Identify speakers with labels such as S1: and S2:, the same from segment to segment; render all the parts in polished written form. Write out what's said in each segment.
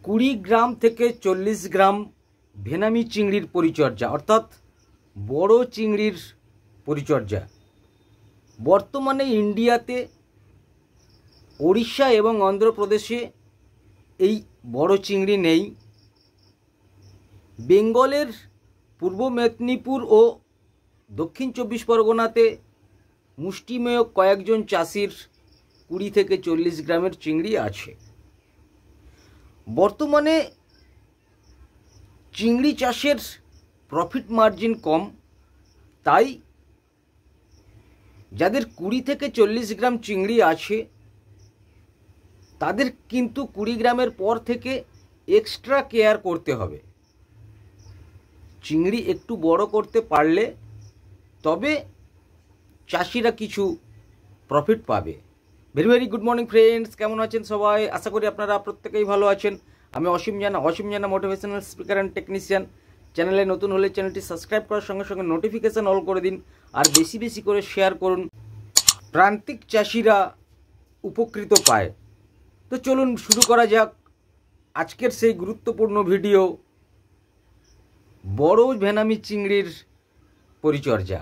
S1: 20 গ্রাম থেকে 40 গ্রাম ভেনামি চিংড়ির পরিচর্যা অর্থাৎ বড় চিংড়ির পরিচর্যা। বর্তমানে ইন্ডিয়াতে ওড়িশা এবং অন্ধ্রপ্রদেশে এই বড় চিংড়ি নেই। বেঙ্গলের পূর্ব মেদিনীপুর ও দক্ষিণ 24 পরগনাতে মুষ্টিমেয় কয়েকজন চাষির 20 থেকে 40 গ্রামের চিংড়ি আছে। বর্তমানে চিংড়ি চাষের প্রফিট মার্জিন কম, তাই যাদের 20 থেকে 40 গ্রাম চিংড়ি আছে তাদের কিন্তু 20 গ্রামের পর থেকে এক্সট্রা কেয়ার করতে হবে। চিংড়ি একটু বড় করতে পারলে তবে চাষিরা কিছু প্রফিট পাবে। Very very good morning friends, কেমন আছেন সবাই? আশা করি আপনারা প্রত্যেকেই ভালো আছেন। আমি অসীম জানা মোটিভেশনাল স্পিকার অ্যান্ড টেকনিশিয়ান। চ্যানেলে নতুন হলে চ্যানেলটি সাবস্ক্রাইব করার সঙ্গে সঙ্গে নোটিফিকেশান অল করে দিন, আর বেশি বেশি করে শেয়ার করুন, প্রান্তিক চাষিরা উপকৃত পায়। তো চলুন শুরু করা যাক আজকের সেই গুরুত্বপূর্ণ ভিডিও, বড় ভেনামি চিংড়ির পরিচর্যা।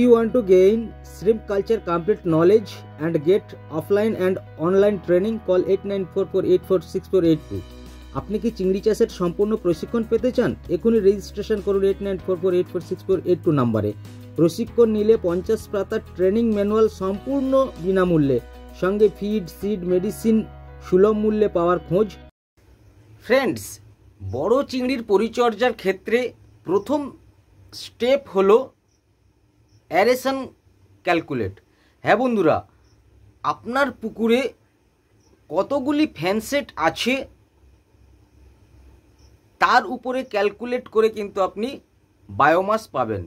S1: You want to gain shrimp culture complete knowledge and get offline and online training? Call 8944846482. আপনি কি চিংড়ি চাষের সম্পূর্ণ প্রশিক্ষণ পেতে চান? এখনই রেজিস্ট্রেশন করুন 8944846482 নম্বরে। প্রশিক্ষণ নিলে 50 পাতার ট্রেনিং ম্যানুয়াল সম্পূর্ণ বিনামূল্যে, সঙ্গে ফিড, সিড, মেডিসিন সুলভ মূল্যে পাওয়ার খোঁজ। ফ্রেন্ডস, বড় চিংড়ির পরিচর্যার ক্ষেত্রে প্রথম স্টেপ হলো অ্যারেশন ক্যালকুলেট। হ্যাঁ বন্ধুরা, আপনার পুকুরে কতগুলি ফ্যানসেট আছে তার উপরে ক্যালকুলেট করে কিন্তু আপনি বায়োমাস পাবেন।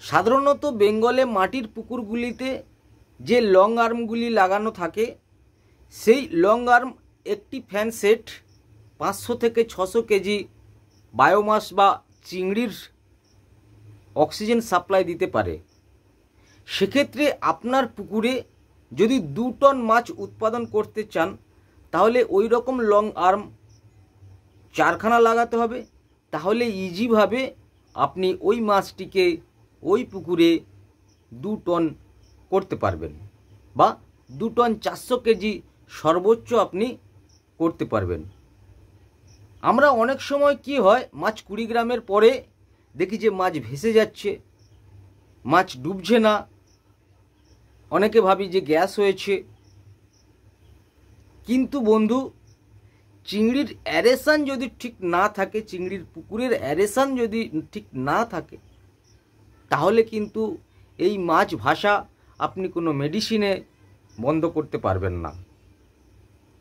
S1: সাধারণত বেঙ্গলে মাটির পুকুরগুলিতে যে লং আর্মগুলি লাগানো থাকে, সেই লং আর্ম একটি ফ্যানসেট 500 থেকে 600 কেজি বায়োমাস বা চিংড়ির অক্সিজেন সাপ্লাই দিতে পারে। সেক্ষেত্রে আপনার পুকুরে যদি 2 টন মাছ উৎপাদন করতে চান তাহলে ওই রকম লং আর্ম 4খানা লাগাতে হবে। তাহলে ইজিভাবে আপনি ওই মাছটিকে ওই পুকুরে 2 টন করতে পারবেন, বা 2 টন 400 কেজি সর্বোচ্চ আপনি করতে পারবেন। আমরা অনেক সময় কি হয়, মাছ 20 গ্রামের পরে দেখি যে মাছ ভেসে যাচ্ছে, মাছ ডুবছে না, অনেকে ভাবি যে গ্যাস হয়েছে। কিন্তু বন্ধু, চিংড়ির অ্যারেশন যদি ঠিক না থাকে, চিংড়ির পুকুরের অ্যারেশন যদি ঠিক না থাকে, তাহলে কিন্তু এই মাছ ভাসা আপনি কোনো মেডিসিনে বন্ধ করতে পারবেন না।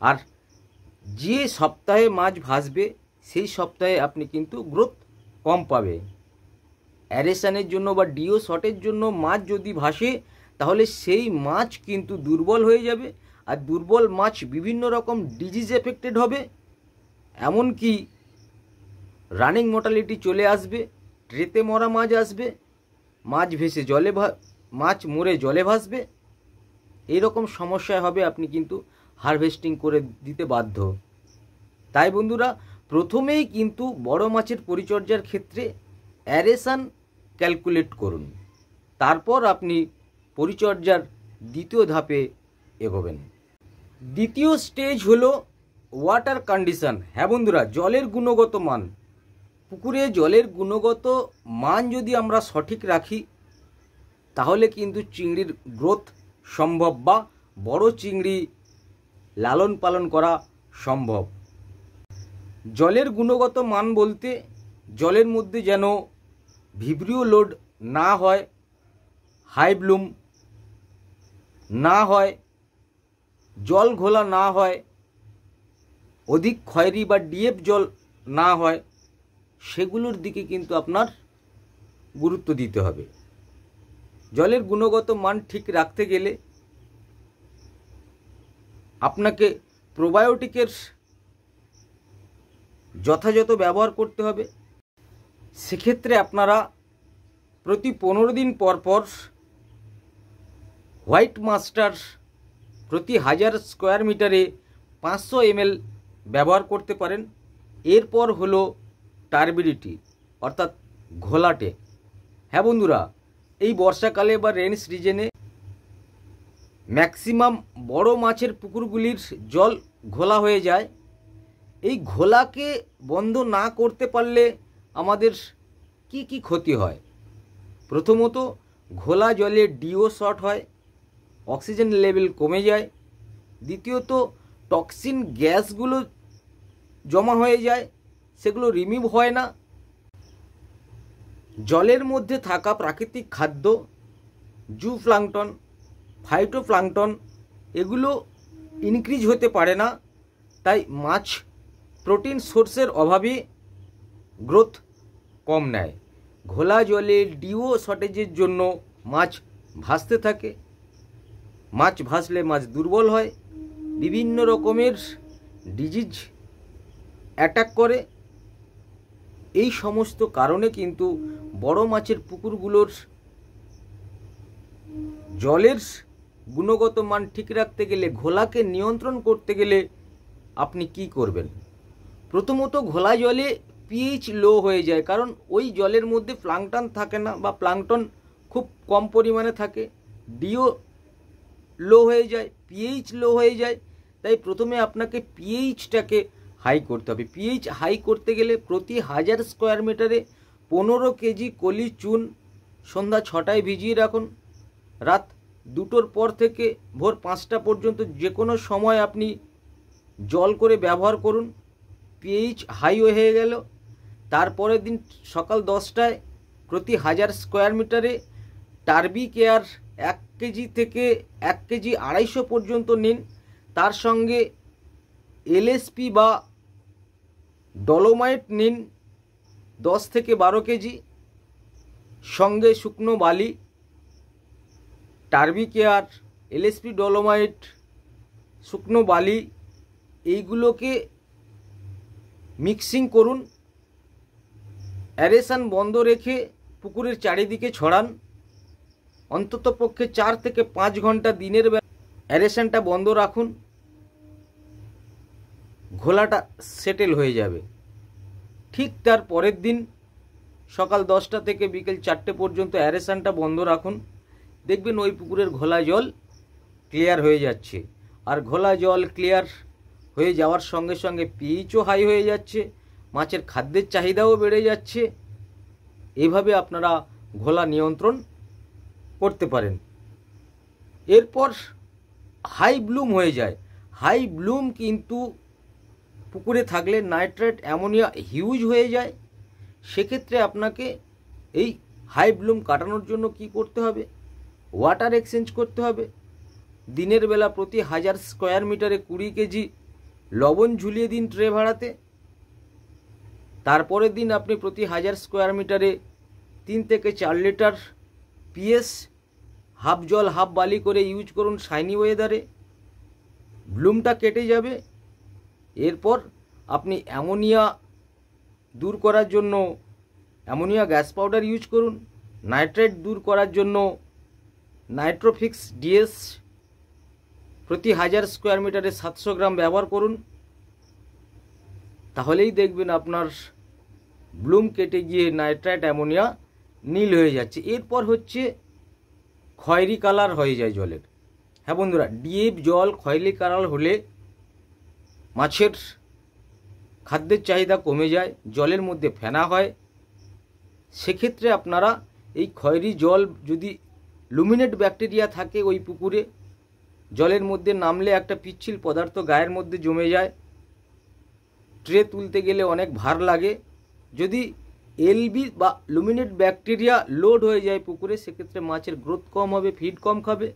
S1: আর যে সপ্তাহে মাছ ভাসবে সেই সপ্তাহে আপনি কিন্তু গ্রোথ কম পাবে। অ্যারেশনের জন্য বা ডিও শটের জন্য মাছ যদি ভাসে তাহলে সেই মাছ কিন্তু দুর্বল হয়ে যাবে, আর দুর্বল মাছ বিভিন্ন রকম ডিজিজ এফেক্টেড হবে, এমনকি রানিং মর্টালিটি চলে আসবে, ট্রেতে মরা মাছ আসবে, মাছ ভেসে মাছ মরে জলে ভাসবে। এইরকম সমস্যায় হবে, আপনি কিন্তু হারভেস্টিং করে দিতে বাধ্য। তাই বন্ধুরা, প্রথমেই কিন্তু বড় মাছের পরিচর্যার ক্ষেত্রে অ্যারেশন ক্যালকুলেট করুন, তারপর আপনি পরিচর্যার দ্বিতীয় ধাপে এগোবেন। দ্বিতীয় স্টেজ হলো ওয়াটার কন্ডিশন। হ্যাঁ বন্ধুরা, জলের গুণগত মান। পুকুরে জলের গুণগত মান যদি আমরা সঠিক রাখি তাহলে কিন্তু চিংড়ির গ্রোথ সম্ভব, বা বড় চিংড়ি লালন পালন করা সম্ভব। জলের গুণগত মান বলতে জলের মধ্যে যেন ভিব্রিও লোড না হয়, হাই ব্লুম না হয়, জল ঘোলা না হয়, অধিক খয়েরি বা ডিএফ জল না হয়, সেগুলোর দিকে কিন্তু আপনার গুরুত্ব দিতে হবে। জলের গুণগত মান ঠিক রাখতে গেলে আপনাকে প্রোবায়োটিকের যথাযথ ব্যবহার করতে হবে। সেক্ষেত্রে আপনারা প্রতি 15 দিন পর পর হোয়াইট মাস্টার প্রতি 1000 স্কোয়ার মিটারে 500 ml ব্যবহার করতে পারেন। এরপর হলো টারবিডিটি অর্থাৎ ঘোলাটে। হ্যাঁ বন্ধুরা, এই বর্ষাকালে বা রেইন সিজনে ম্যাক্সিমাম বড় মাছের পুকুরগুলির জল ঘোলা হয়ে যায়। এই ঘোলাকে বন্ধ না করতে পারলে আমাদের কি কি ক্ষতি হয়? প্রথমত, ঘোলা জলে ডিও শর্ট হয়, অক্সিজেন লেভেল কমে যায়। দ্বিতীয়ত, টক্সিন গ্যাসগুলো জমা হয়ে যায়, সেগুলো রিমুভ হয় না। জলের মধ্যে থাকা প্রাকৃতিক খাদ্য, জুপ্লাঙ্কটন, ফাইটোপ্লাঙ্কটন, এগুলো ইনক্রিজ হতে পারে না। তাই মাছ প্রোটিন সোর্সের অভাবে গ্রোথ কম নেয়। ঘোলা জলে ডিও শর্টেজের জন্য মাছ ভাসতে থাকে। মাছ ভাসলে মাছ দুর্বল হয়, বিভিন্ন রকমের ডিজিজ অ্যাটাক করে। এই সমস্ত কারণে কিন্তু বড় মাছের পুকুরগুলোর জলের গুণগত মান ঠিক রাখতে গেলে, ঘোলাকে নিয়ন্ত্রণ করতে গেলে আপনি কি করবেন? প্রথমত, ঘোলা জলে পিএইচ লো হয়ে যায়, কারণ ওই জলের মধ্যে প্লাঙ্কটন থাকে না বা প্লাঙ্কটন খুব কম পরিমাণে থাকে। ডিও লো হয়ে যায়, পিএইচ লো হয়ে যায়। তাই প্রথমে আপনাকে পিএইচটাকে হাই করতে হবে। পিএইচ হাই করতে গেলে প্রতি 1000 স্কোয়ার মিটারে 15 কেজি কলি চুন সন্ধ্যা 6টায় ভিজিয়ে রাখুন। রাত 2টোর পর থেকে ভোর 5টা পর্যন্ত যে কোনো সময় আপনি জল করে ব্যবহার করুন। পিএইচ হাই হয়ে গেল। তারপরের দিন সকাল 10টায় প্রতি 1000 স্কোয়ার মিটারে টার্বি কেয়ার 1 কেজি থেকে 1 কেজি 250 পর্যন্ত নিন। তার সঙ্গে এলএসপি বা ডলোমাইট নিন 10 থেকে 12 কেজি, সঙ্গে শুকনো বালি। টার্বি কেয়ার, এলএসপি, ডলোমাইট, শুকনো বালি, এইগুলোকে মিক্সিং করুন। অ্যারেশন বন্ধ রেখে পুকুরের চারিদিকে ছড়ান। অন্ততপক্ষে 4 থেকে 5 ঘন্টা দিনের বেলা অ্যারেশনটা বন্ধ রাখুন। ঘোলাটা সেটেল হয়ে যাবে। ঠিক তার পরের দিন সকাল 10টা থেকে বিকেল 4টে পর্যন্ত অ্যারেশনটা বন্ধ রাখুন। দেখবেন ওই পুকুরের ঘোলা জল ক্লিয়ার হয়ে যাচ্ছে। আর ঘোলা জল ক্লিয়ার হয়ে যাওয়ার সঙ্গে সঙ্গে পিএইচও হাই হয়ে যাচ্ছে, মাছের খাদ্যের চাহিদাও বেড়ে যাচ্ছে। এইভাবে আপনারা ঘোলা নিয়ন্ত্রণ করতে পারেন। এরপর হাই ব্লুম হয়ে যায়। হাই ব্লুম কিন্তু পুকুরে থাকলে নাইট্রেট অ্যামোনিয়া হিউজ হয়ে যায়। সেক্ষেত্রে আপনাকে এই হাই ব্লুম কাটানোর জন্য কি করতে হবে? ওয়াটার এক্সচেঞ্জ করতে হবে। দিনের বেলা প্রতি 1000 স্কোয়ার মিটারে 20 কেজি লবণ ঝুলিয়ে দিন ট্রে ভাড়াতে। তারপরের দিন আপনি প্রতি 1000 স্কোয়ার মিটারে 3 থেকে 4 লিটার পিএস হাফ জল হাফ বালি করে ইউজ করুন শাইনি ওয়েদারে। ব্লুমটা কেটে যাবে। এরপর আপনি অ্যামোনিয়া দূর করার জন্য অ্যামোনিয়া গ্যাস পাউডার ইউজ করুন। নাইট্রেট দূর করার জন্য নাইট্রোফিক্স ডিএস প্রতি 1000 স্কোয়ার মিটারে 700 গ্রাম ব্যবহার করুন। তাহলেই দেখবেন আপনার ব্লুম কেটে গিয়ে নাইট্রেট অ্যামোনিয়া নীল হয়ে যাচ্ছে। এরপর হচ্ছে খয়েরি কালার হয়ে যায় জলের। হ্যাঁ বন্ধুরা, ডিপ জল খয়েরি কালার হলে মাছের খাদ্যের চাহিদা কমে যায়, জলের মধ্যে ফেনা হয়। সেক্ষেত্রে আপনারা এই খয়েরি জল, যদি লুমিনেট ব্যাকটেরিয়া থাকে ওই পুকুরে, জলের মধ্যে নামলে একটা পিচ্ছিল পদার্থ গায়ের মধ্যে জমে যায়, ট্রে তুলতে গেলে অনেক ভার লাগে। যদি এলবি বা লুমিনেট ব্যাকটেরিয়া লোড হয়ে যায় পুকুরে, সেক্ষেত্রে মাছের গ্রোথ কম হবে, ফিড কম খাবে।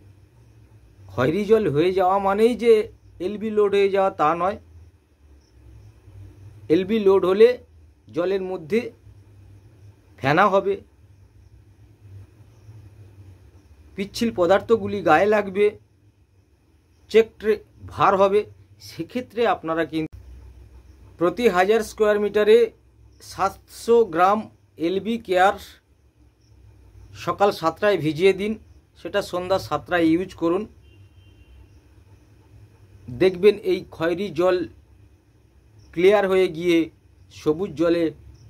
S1: খয়েরি জল হয়ে যাওয়া মানেই যে এলবি লোড হয়ে যাওয়া তা নয়। এলবি লোড হলে জলের মধ্যে ফেনা হবে, পিচ্ছিল পদার্থগুলি গায়ে লাগবে, চেক ট্রে ভার হবে। সেক্ষেত্রে আপনারা কিন্তু প্রতি 1000 স্কোয়ার মিটারে 700 গ্রাম এলবি কেয়ার সকাল 7টায় ভিজিয়ে দিন, সেটা সন্ধ্যা 7টায় ইউজ করুন। দেখবেন এই খয়েরি জল ক্লিয়ার হয়ে গিয়ে সবুজ জলে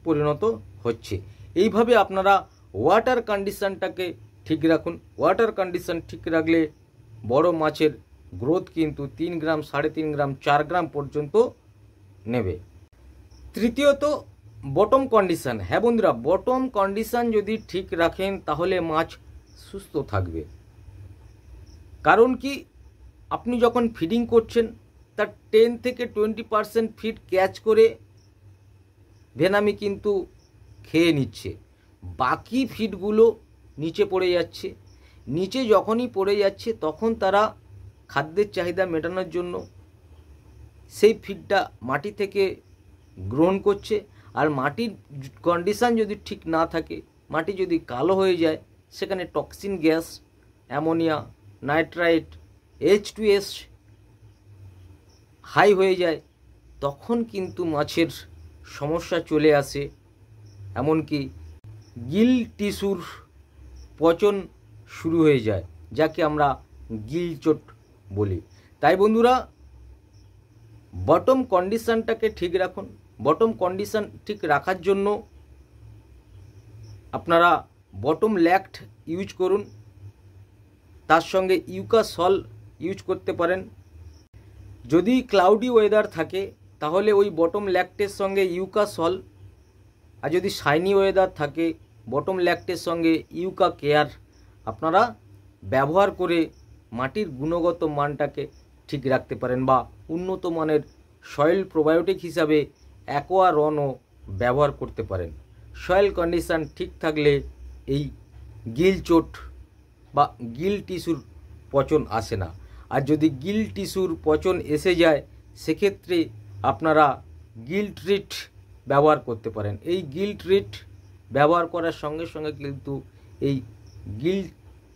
S1: পরিণত হচ্ছে। এইভাবে আপনারা ওয়াটার কন্ডিশনটাকে ঠিক রাখুন। ওয়াটার কন্ডিশন ঠিক রাখলে বড় মাছের গ্রোথ কিন্তু 3 গ্রাম, 3.5 গ্রাম, 4 গ্রাম পর্যন্ত নেবে। তৃতীয়ত বটম কন্ডিশন। হ্যাঁ বন্ধুরা, বটম কন্ডিশন যদি ঠিক রাখেন তাহলে মাছ সুস্থ থাকবে। কারণ কি, আপনি যখন ফিডিং করছেন তার 10 থেকে 20% ফিড ক্যাচ করে ভেনামি কিন্তু খেয়ে নিচ্ছে, বাকি ফিডগুলো নিচে পড়ে যাচ্ছে। নিচে যখনই পড়ে যাচ্ছে তখন তারা খাদ্যের চাহিদা মেটানোর জন্য সেই ফিডটা মাটি থেকে গ্রহণ করছে। আর মাটির কন্ডিশন যদি ঠিক না থাকে, মাটি যদি কালো হয়ে যায়, সেখানে toxin gas, ammonia, nitrite, H2S high হয়ে যায়, তখন কিন্তু মাছের সমস্যা চলে আসে। এমনকি গিল টিস্যুর পচন শুরু হয়ে যায়, যাকে আমরা গিল চোট বলি। তাই বন্ধুরা, বটম কন্ডিশনটাকে ঠিক রাখুন। বটম কন্ডিশন ঠিক রাখার জন্য আপনারা বটম ল্যাক্ট ইউজ করুন, তার সঙ্গে ইউকা সল ইউজ করতে পারেন। যদি ক্লাউডি ওয়েদার থাকে তাহলে ওই বটম ল্যাক্টের সঙ্গে ইউকা সল, আর যদি শাইনি ওয়েদার থাকে বটম ল্যাক্টের সঙ্গে ইউকা কেয়ার আপনারা ব্যবহার করে মাটির গুণগত মানটাকে ঠিক রাখতে পারেন। বা উন্নত মানের সয়েল প্রোবায়োটিক হিসাবে অ্যাকোয়ারনও ব্যবহার করতে পারেন। সয়েল কন্ডিশন ঠিক থাকলে এই গিল চোট বা গিল টিস্যুর পচন আসে না। আর যদি গিল টিস্যুর পচন এসে যায়, সেক্ষেত্রে আপনারা গিল ট্রিট ব্যবহার করতে পারেন। এই গিল ট্রিট ব্যবহার করার সঙ্গে সঙ্গে কিন্তু এই গিল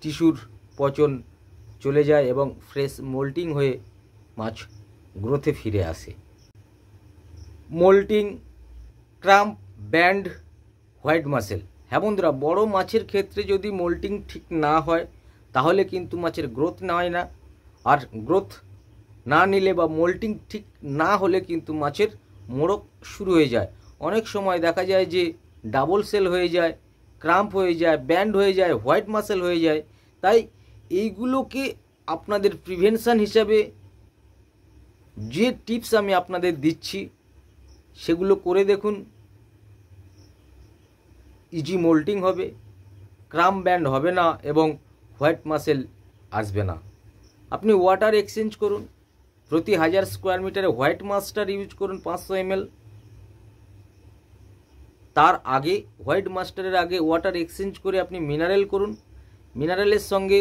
S1: টিস্যুর পচন চলে যায় এবং ফ্রেশ মোল্টিং হয়ে মাছ গ্রোথে ফিরে আসে। Moulting, cramp, band, white muscle. হ্যাঁ বন্ধুরা, বড় মাছের ক্ষেত্রে যদি মোল্টিং ঠিক না হয় তাহলে কিন্তু মাছের গ্রোথ নেয় না। আর গ্রোথ না নিলে বা মোল্টিং ঠিক না হলে কিন্তু মাছের মোড়ক শুরু হয়ে যায়। অনেক সময় দেখা যায় যে ডাবল সেল হয়ে যায়, ক্রাম্প হয়ে যায়, ব্যান্ড হয়ে যায়, হোয়াইট মাসেল হয়ে যায়। তাই এইগুলোকে আপনাদের প্রিভেনশন হিসাবে যে টিপস আমি আপনাদের দিচ্ছি সেগুলো করে দেখুন। ইজি মোল্টিং হবে, ক্রাম্প ব্যান্ড হবে না এবং হোয়াইট মাসেল আসবে না। আপনি ওয়াটার এক্সচেঞ্জ করুন, প্রতি 1000 স্কোয়ার মিটারে হোয়াইট মাস্টার ইউজ করুন 500 ml। তার আগে হোয়াইট মাস্টারের আগে ওয়াটার এক্সচেঞ্জ করে আপনি মিনারেল করুন। মিনারেলের সঙ্গে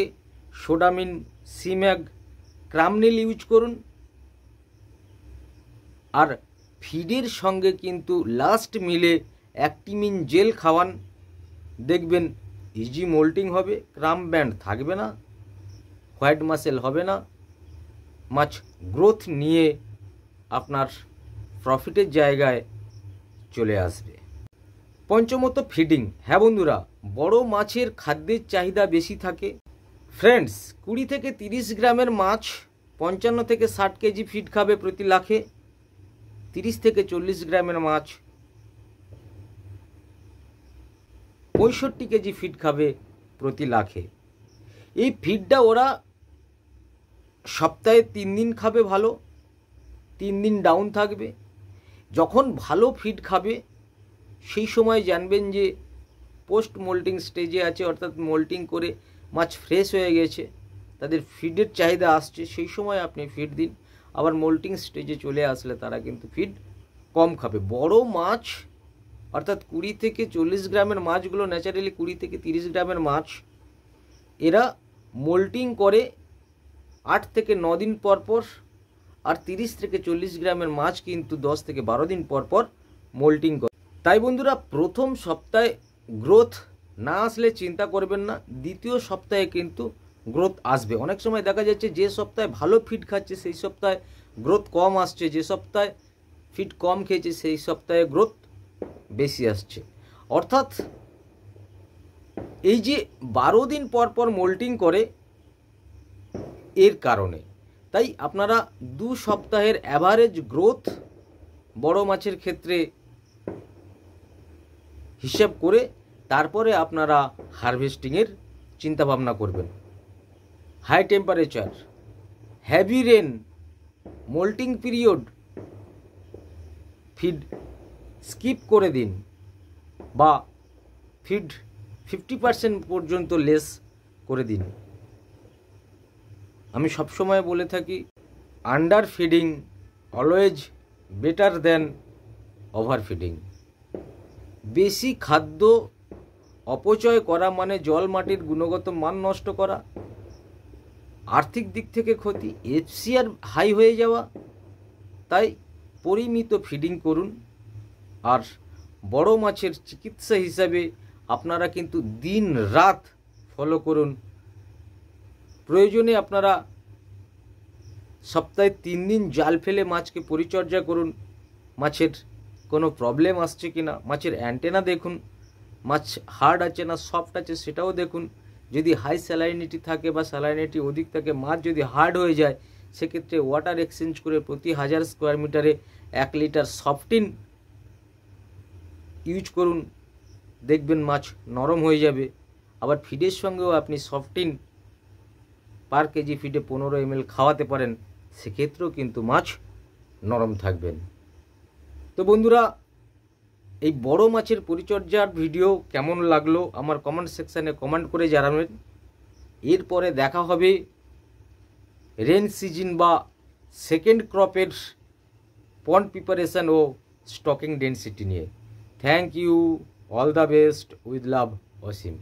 S1: সোডামিন, সিম্যাগ, ক্রামনিল ইউজ করুন। আর ফিডের সঙ্গে কিন্তু লাস্ট মিলে অ্যাক্টিমিন জেল খাওয়ান, দেখবেন ইজি মোল্টিং হবে, ক্রাম্প ব্যান্ড থাকবে না, হোয়াইট মাসেল হবে না, মাছ গ্রোথ নিয়ে আপনার প্রফিটের জায়গায় চলে আসবে। পঞ্চমত ফিডিং। হ্যাঁ বন্ধুরা, বড় মাছের খাদ্যের চাহিদা বেশি থাকে। ফ্রেন্ডস, 20 থেকে 30 গ্রামের মাছ 55 থেকে 60 কেজি ফিড খাবে প্রতি লাখে। 30 থেকে 40 গ্রামের মাছ 65 কেজি ফিড খাবে প্রতি লাখে। এই ফিডটা ওরা সপ্তাহে 3 দিন খাবে ভালো, 3 দিন ডাউন থাকবে। যখন ভালো ফিড খাবে সেই সময় জানবেন যে পোস্ট মোল্টিং স্টেজে আছে, অর্থাৎ মোল্টিং করে মাছ ফ্রেশ হয়ে গেছে, তাদের ফিডের চাহিদা আসছে, সেই সময় আপনি ফিড দিন। আবার মোল্টিং স্টেজে চলে আসলে তারা কিন্তু ফিড কম খাবে। বড় মাছ অর্থাৎ 20 থেকে 40 গ্রামের মাছগুলো ন্যাচারালি 20 থেকে 30 গ্রামের মাছ, এরা মোল্টিং করে 8 থেকে 9 দিন পর পর। আর 30 থেকে 40 গ্রামের মাছ কিন্তু 10 থেকে 12 দিন পর পর মোল্টিং করে। তাই বন্ধুরা, প্রথম সপ্তাহে গ্রোথ না আসলে চিন্তা করবেন না, দ্বিতীয় সপ্তাহে কিন্তু গ্রোথ আসবে। অনেক সময় দেখা যাচ্ছে যে সপ্তাহে ভালো ফিড খাচ্ছে সেই সপ্তাহে গ্রোথ কম আসছে, যে সপ্তাহে ফিড কম খেয়েছে সেই সপ্তাহে গ্রোথ বেশি আসছে। অর্থাৎ এই যে 12 দিন পর পর মোল্টিং করে এর কারণে। তাই আপনারা 2 সপ্তাহের অ্যাভারেজ গ্রোথ বড় মাছের ক্ষেত্রে হিসাব করে তারপরে আপনারা হারভেস্টিংয়ের চিন্তাভাবনা করবেন। High temperature, heavy rain, moulting period, feed skip করে দিন বা ফিড 50% পর্যন্ত লেস করে দিন। আমি সবসময় বলে থাকি, আন্ডার ফিডিং অলওয়েজ বেটার দেন ওভার ফিডিং। বেশি খাদ্য অপচয় করা মানে জল মাটির গুণগত মান নষ্ট করা, আর্থিক দিক থেকে ক্ষতি, এফসিআর হাই হয়ে যাওয়া। তাই পরিমিত ফিডিং করুন। আর বড় মাছের চিকিৎসা হিসাবে আপনারা কিন্তু দিন রাত ফলো করুন। প্রয়োজনে আপনারা সপ্তাহে 3 দিন জাল ফেলে মাছকে পরিচর্যা করুন। মাছের কোনো প্রবলেম আসছে কিনা, মাছের অ্যান্টেনা দেখুন, মাছ হার্ড আছে না সফট আছে সেটাও দেখুন। যদি হাই স্যালাইনিটি থাকে বা স্যালাইনিটি অধিক থাকে, মাছ যদি হার্ড হয়ে যায়, সেক্ষেত্রে ওয়াটার এক্সচেঞ্জ করে প্রতি 1000 স্কোয়ার মিটারে 1 লিটার সফটিন ইউজ করুন, দেখবেন মাছ নরম হয়ে যাবে। আবার ফিডের সঙ্গেও আপনি সফটিন পার কেজি ফিডে 15 ml খাওয়াতে পারেন, সেক্ষেত্রেও কিন্তু মাছ নরম থাকবেন। তো বন্ধুরা, এই বড় মাছের পরিচর্যার ভিডিও কেমন লাগলো আমার কমেন্ট সেকশানে কমেন্ট করে জানাবেন। এরপরে দেখা হবে রেন সিজন বা সেকেন্ড ক্রপের পন্ড প্রিপারেশন ও স্টকিং ডেন্সিটি নিয়ে। Thank you, all the best, with love, Asim.